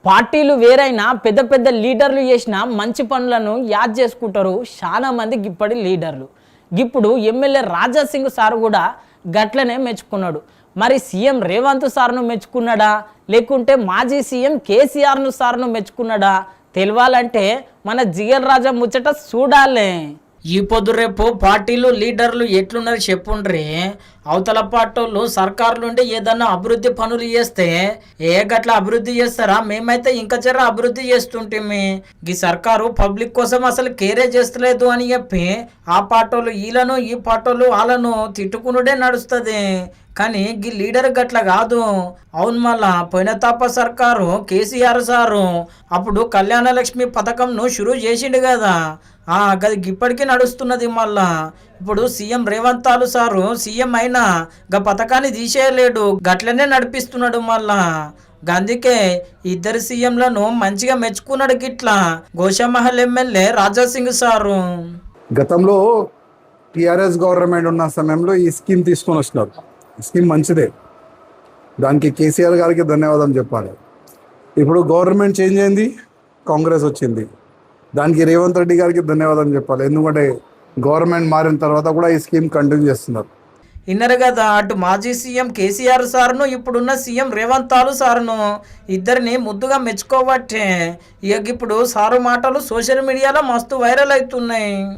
పార్టీలు వేరైనా పెద్ద పెద్ద లీడర్లు చేసిన మంచి పనులను యాద్ చేసుకుంటారు చాలా మంది గిప్పటి లీడర్లు. ఇప్పుడు ఎమ్మెల్యే రాజా సింగ్ సార్ కూడా గట్లనే మెచ్చుకున్నాడు. మరి సీఎం రేవంత్ సార్ను మెచ్చుకున్నాడా లేకుంటే మాజీ సీఎం కేసీఆర్ను సార్ను మెచ్చుకున్నాడా తెలవాలంటే మన జిగర్ రాజా ముచ్చట చూడాలే. ఈ పొద్దు రేపు పార్టీలు లీడర్లు ఎట్లున్నారు చెప్పుండ్రి. అవతల పార్టీలు సర్కారులుండి ఏదన్నా అభివృద్ధి పనులు చేస్తే గట్ల అభివృద్ధి చేస్తారా, మేమైతే ఇంకా జర అభివృద్ధి చేస్తుంటే ఈ సర్కారు పబ్లిక్ కోసం అసలు కేరే చేస్తలేదు అని చెప్పి ఆ పార్టీలు వీళ్ళను ఈ పార్టీలు వాళ్ళను తిట్టుకునుడే నడుస్తుంది. కానీ ఈ లీడర్ గట్ల కాదు. అవును, మళ్ళా పోయిన తాప సర్కారు కేసీఆర్ సారు అప్పుడు కళ్యాణ లక్ష్మి పథకంను షురూ చేసిండు కదా, గది ఇప్పటికీ నడుస్తున్నది. మళ్ళా ఇప్పుడు సీఎం రేవంత్ సారు సీఎం అయినా గా పథకాన్ని తీసేయలేడు, గట్లనే నడిపిస్తున్నాడు. మళ్ళా అందుకే ఇద్దరు సీఎంలను మంచిగా మెచ్చుకున్నాడు గిట్లా గోషామహల్ ఎమ్మెల్యే రాజా సింగ్ సారు. గతంలో టిఆర్ఎస్ గవర్నమెంట్ ఉన్న సమయంలో ఈ స్కీమ్ తీసుకొని వచ్చినారు. స్కీమ్ మంచిదే, దానికి కేసీఆర్ గారికి ధన్యవాదం చెప్పాలి. ఇప్పుడు గవర్నమెంట్ చేంజ్ అయింది, కాంగ్రెస్ వచ్చింది, దానికి రేవంత్ రెడ్డి గారికి ధన్యవాదం చెప్పాలి. ఎందుకంటే గవర్నమెంట్ మారిన తర్వాత కూడా ఈ స్కీమ్ కంటిన్యూ చేస్తున్నారు. ఇన్నరు కదా, అటు మాజీ సీఎం కేసీఆర్ సార్ను ఇప్పుడున్న సీఎం రేవంత్ సార్ను ఇద్దరిని ముద్దుగా మెచ్చుకోబట్టే ఇప్పుడు సారు మాటలు సోషల్ మీడియాలో మస్తు వైరల్ అవుతున్నాయి.